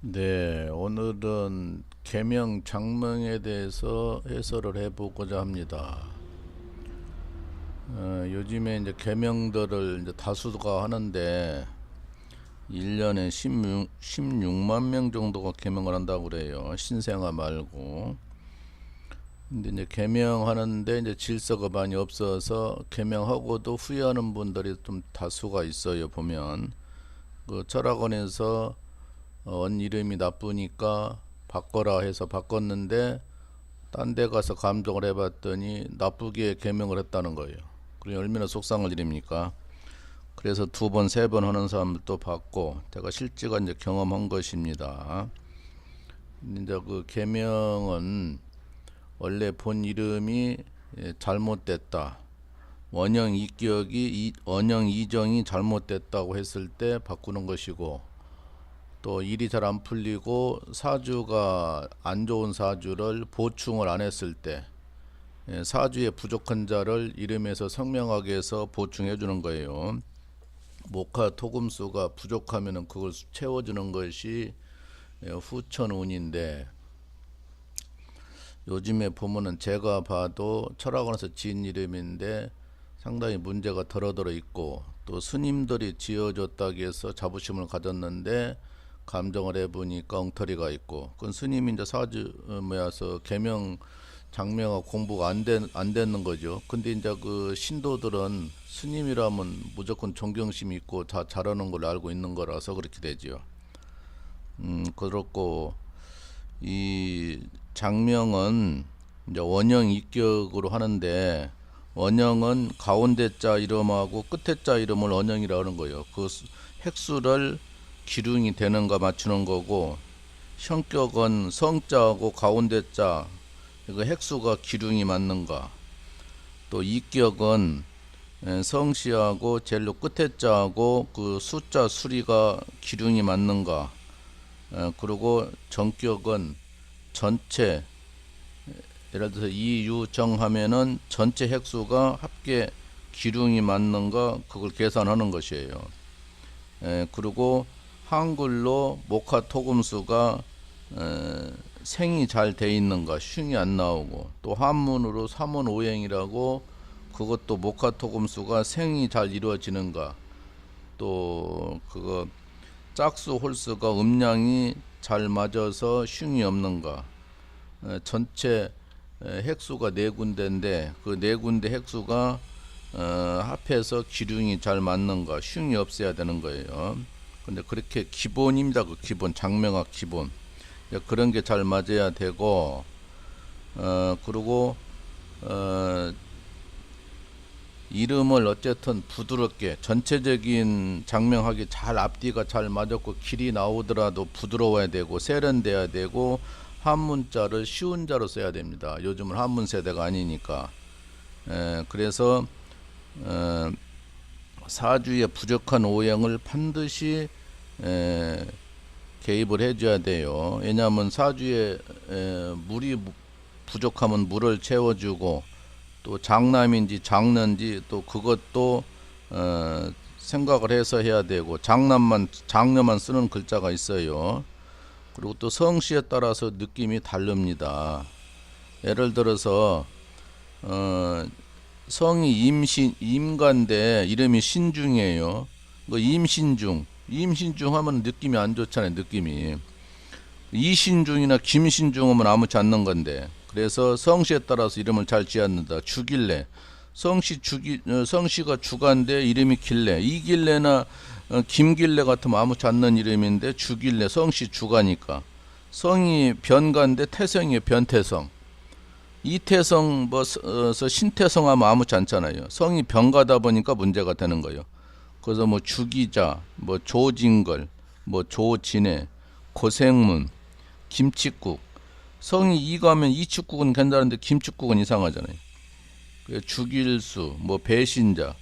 네, 오늘은 계명 장명에 대해서 해설을 해보고자 합니다. 요즘에 이제 계명들을 이제 다수가 하는데 1년에 16만 명 정도가 계명을 한다고 그래요. 신생아 말고. 근데 이제 계명하는데 이제 질서가 많이 없어서 계명하고도 후회하는 분들이 좀 다수가 있어요. 보면 그 철학원에서 언 이름이 나쁘니까 바꿔라 해서 바꿨는데 딴 데 가서 감정을 해봤더니 나쁘게 개명을 했다는 거예요. 그러니 얼마나 속상할 일입니까? 그래서 두 번, 세 번 하는 사람도 봤고, 제가 실제가 이제 경험한 것입니다. 이제 그 개명은 원래 본 이름이 잘못됐다. 원형 이정이 잘못됐다고 했을 때 바꾸는 것이고, 또 일이 잘 안 풀리고 사주가 안 좋은 사주를 보충을 안 했을 때 사주에 부족한 자를 이름에서 성명하게 해서 보충해 주는 거예요. 목화 토금수가 부족하면 그걸 채워주는 것이 후천운인데, 요즘에 보면은 제가 봐도 철학원에서 지은 이름인데 상당히 문제가 덜어들어 있고, 또 스님들이 지어줬다고 해서 자부심을 가졌는데 감정을 해보니까 엉터리가 있고, 그건 스님이 이제 사주 모여서 계명 장명하고 공부가 안 되는 거죠. 근데 이제 그 신도들은 스님이라면 무조건 존경심이 있고 다 잘하는 걸로 알고 있는 거라서 그렇게 되지요. 그렇고 이 장명은 이제 원형 입격으로 하는데, 원형은 가운데 자 이름하고 끝에 자 이름을 원형이라고 하는 거예요. 그 획수를 기둥이 되는가 맞추는 거고, 형격은 성자하고 가운데 자 이거 획수가 기둥이 맞는가, 또 이격은 성씨하고 제일 끝에 자하고 그 숫자 수리가 기둥이 맞는가, 그리고 정격은 전체, 예를 들어서 이유정 하면은 전체 획수가 합계 기둥이 맞는가 그걸 계산하는 것이에요. 그리고 한글로 목화 토금수가 생이 잘 돼 있는가, 흉이 안 나오고, 또 한문으로 삼원오행이라고 그것도 목화 토금수가 생이 잘 이루어지는가, 또 그거 짝수 홀수가 음량이 잘 맞아서 흉이 없는가, 전체 획수가 네 군데인데 그 네 군데 획수가 합해서 기둥이 잘 맞는가, 흉이 없어야 되는 거예요. 근데 그렇게 기본입니다. 그 기본, 장명학 기본. 그런 게 잘 맞아야 되고, 그리고 이름을 어쨌든 부드럽게 전체적인 장명하기 잘 앞뒤가 잘 맞았고, 길이 나오더라도 부드러워야 되고 세련돼야 되고, 한문자를 쉬운 자로 써야 됩니다. 요즘은 한문 세대가 아니니까. 그래서 사주에 부족한 오행을 반드시 개입을 해줘야 돼요. 왜냐하면 사주에 물이 부족하면 물을 채워주고, 또 장남인지 장년인지 또 그것도 생각을 해서 해야 되고, 장녀만 쓰는 글자가 있어요. 그리고 또 성씨에 따라서 느낌이 다릅니다. 예를 들어서 성이 임간데 이름이 신중이에요. 그 임신중 하면 느낌이 안 좋잖아요. 느낌이 이신중이나 김신중 하면 아무렇지 않는 건데, 그래서 성씨에 따라서 이름을 잘 지었는다. 주길래 성씨가 주간데 이름이 길래, 이길래나 김길래 같으면 아무렇지 않는 이름인데 주길래, 성씨 주가니까. 성이 변가인데 태성이 변태성, 이태성 신태성 하면 아무렇지 않잖아요. 성이 변가다 보니까 문제가 되는 거예요. 그래서 뭐 주기자, 뭐 조진걸, 뭐 조진해, 고생문, 김칫국. 성이 이가면 이칫국은 괜찮은데 김칫국은 이상하잖아요. 주길수, 뭐 배신자,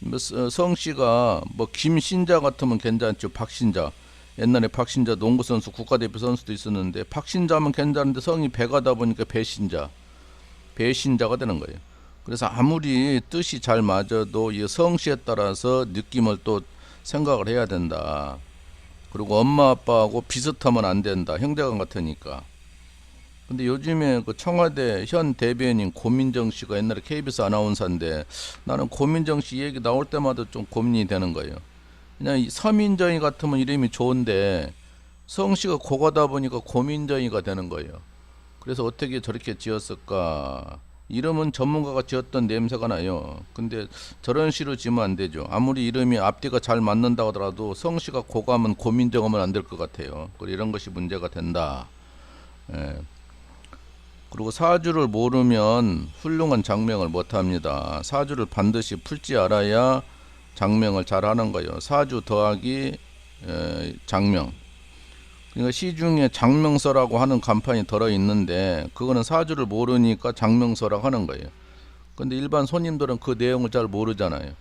뭐 성씨가 뭐 김신자 같으면 괜찮죠. 박신자, 옛날에 박신자 농구 선수, 국가대표 선수도 있었는데 박신자면 괜찮은데 성이 배가다 보니까 배신자가 되는 거예요. 그래서 아무리 뜻이 잘 맞아도 이 성씨에 따라서 느낌을 또 생각을 해야 된다. 그리고 엄마 아빠하고 비슷하면 안 된다. 형제간 같으니까. 근데 요즘에 그 청와대 현 대변인 고민정 씨가 옛날에 KBS 아나운서인데 나는 고민정 씨 얘기 나올 때마다 좀 고민이 되는 거예요. 그냥 이 서민정이 같으면 이름이 좋은데 성씨가 고가다 보니까 고민정이가 되는 거예요. 그래서 어떻게 저렇게 지었을까? 이름은 전문가가 지었던 냄새가 나요. 근데 저런 식으로 지으면 안 되죠. 아무리 이름이 앞뒤가 잘 맞는다고 하더라도 성씨가 고가면 고민정하면 안 될 것 같아요. 그리고 이런 것이 문제가 된다. 예. 그리고 사주를 모르면 훌륭한 장명을 못합니다. 사주를 반드시 풀지 알아야 장명을 잘 하는 거예요. 사주 더하기 장명. 그러니까 시중에 장명서라고 하는 간판이 들어있는데 그거는 사주를 모르니까 장명서라고 하는 거예요. 근데 일반 손님들은 그 내용을 잘 모르잖아요.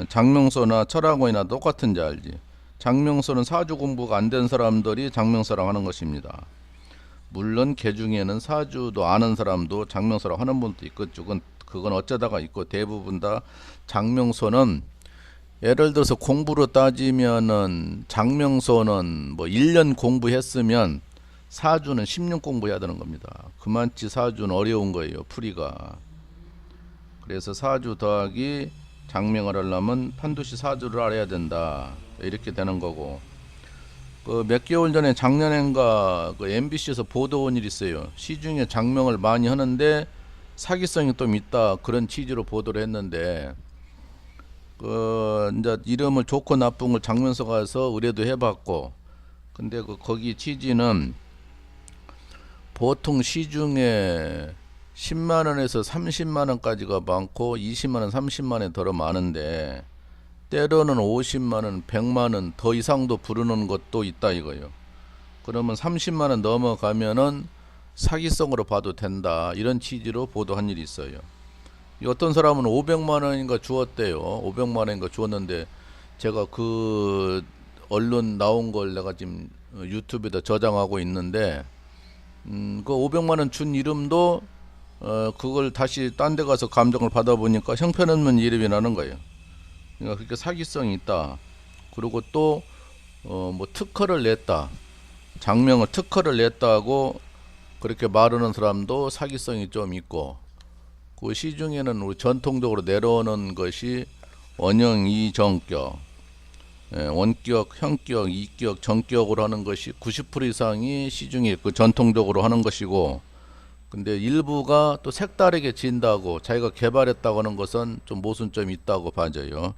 장명서나 철학원이나 똑같은지 알지. 장명서는 사주 공부가 안 된 사람들이 장명서라고 하는 것입니다. 물론 개 중에는 사주도 아는 사람도 장명서라고 하는 분도 있겠죠. 그건 어쩌다가 있고 대부분 다 장명서는 예를 들어서 공부로 따지면은 장명서는 뭐 1년 공부했으면 사주는 10년 공부해야 되는 겁니다. 그만치 사주는 어려운 거예요. 풀이가. 그래서 사주 더하기 장명을 하려면 반드시 사주를 알아야 된다. 이렇게 되는 거고. 그 몇 개월 전에 작년엔가 그 MBC에서 보도 온 일이 있어요. 시중에 장명을 많이 하는데 사기성이 좀 있다. 그런 취지로 보도를 했는데 이제 이름을 좋고 나쁜 걸 장면서 가서 의뢰도 해봤고, 근데 거기 취지는 보통 시중에 10만원에서 30만원까지가 많고 20만원, 30만원이 더 많은데 때로는 50만원, 100만원 더 이상도 부르는 것도 있다 이거요. 그러면 30만원 넘어가면은 사기성으로 봐도 된다. 이런 취지로 보도한 일이 있어요. 어떤 사람은 500만 원인가 주었대요. 500만 원인가 주었는데 제가 그 언론 나온 걸 내가 지금 유튜브에다 저장하고 있는데 그 500만 원 준 이름도 그걸 다시 딴 데 가서 감정을 받아보니까 형편없는 이름이라는 거예요. 그러니까 그렇게 사기성이 있다. 그리고 또 뭐 특허를 냈다. 장명을 특허를 냈다고 그렇게 말하는 사람도 사기성이 좀 있고, 그 시중에는 우리 전통적으로 내려오는 것이 원형, 이정격, 원격, 형격, 이격, 정격으로 하는 것이 90% 이상이 시중에 그 전통적으로 하는 것이고, 근데 일부가 또 색다르게 지은다고 자기가 개발했다고 하는 것은 좀 모순점이 있다고 봐져요.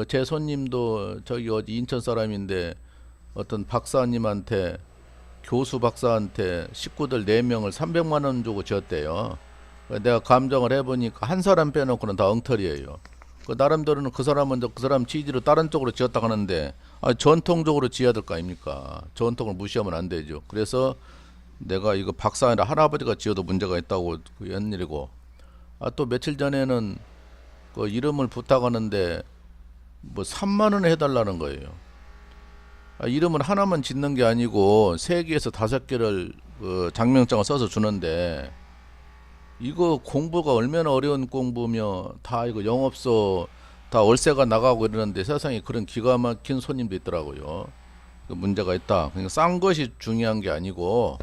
제 손님도 저기 어디 인천 사람인데 어떤 박사님한테, 교수 박사한테 식구들 4명을 300만 원 주고 지었대요. 내가 감정을 해보니까 한 사람 빼놓고는 다 엉터리예요. 나름대로는 그 사람은 그 사람 취지로 다른 쪽으로 지었다 하는데 전통적으로 지어야 될 거 아닙니까? 전통을 무시하면 안 되죠. 그래서 내가 이거 박사 아니라 할아버지가 지어도 문제가 있다고 한 일이고, 또 며칠 전에는 그 이름을 부탁하는데 뭐 3만 원에 해달라는 거예요. 이름을 하나만 짓는 게 아니고 3개에서 5개를 그 장명장을 써서 주는데, 이거 공부가 얼마나 어려운 공부며 다 이거 영업소 다 월세가 나가고 이러는데 세상에 그런 기가 막힌 손님도 있더라고요. 그 문제가 있다. 그러니까 싼 것이 중요한 게 아니고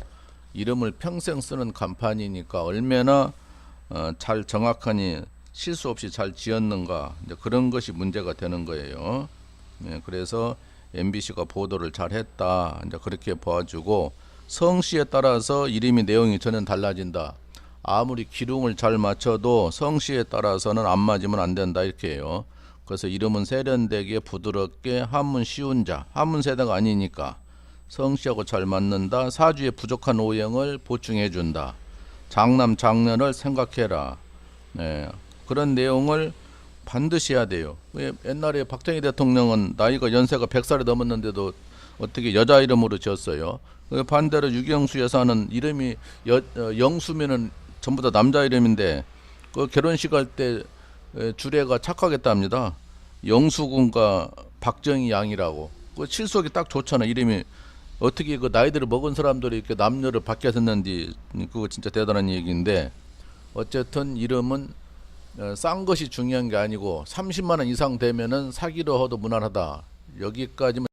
이름을 평생 쓰는 간판이니까 얼마나 잘 정확하니 실수 없이 잘 지었는가, 이제 그런 것이 문제가 되는 거예요. 네, 그래서 MBC가 보도를 잘 했다. 이제 그렇게 봐주고, 성씨에 따라서 이름이 내용이 전혀 달라진다. 아무리 기lum을 잘 맞춰도 성씨에 따라서는 안 맞으면 안 된다 이렇게 해요. 그래서 이름은 세련되게 부드럽게 한문 쉬운 자, 한문 세대가 아니니까 성씨하고 잘 맞는다. 사주에 부족한 오행을 보충해 준다. 장남 장년을 생각해라. 네, 그런 내용을 반드시 해야 돼요. 옛날에 박정희 대통령은 나이가 연세가 100살이 넘었는데도 어떻게 여자 이름으로 지었어요. 반대로 유경수 여사는 이름이 영수면은 전부 다 남자 이름인데 그 결혼식 할 때 주례가 착각했답니다. 영수군과 박정희 양이라고. 그 칠속이 딱 좋잖아. 이름이 어떻게 그 나이들을 먹은 사람들이 이렇게 남녀를 바뀌었는지, 그거 진짜 대단한 얘기인데, 어쨌든 이름은 싼 것이 중요한 게 아니고 30만 원 이상 되면은 사기로 해도 무난하다. 여기까지만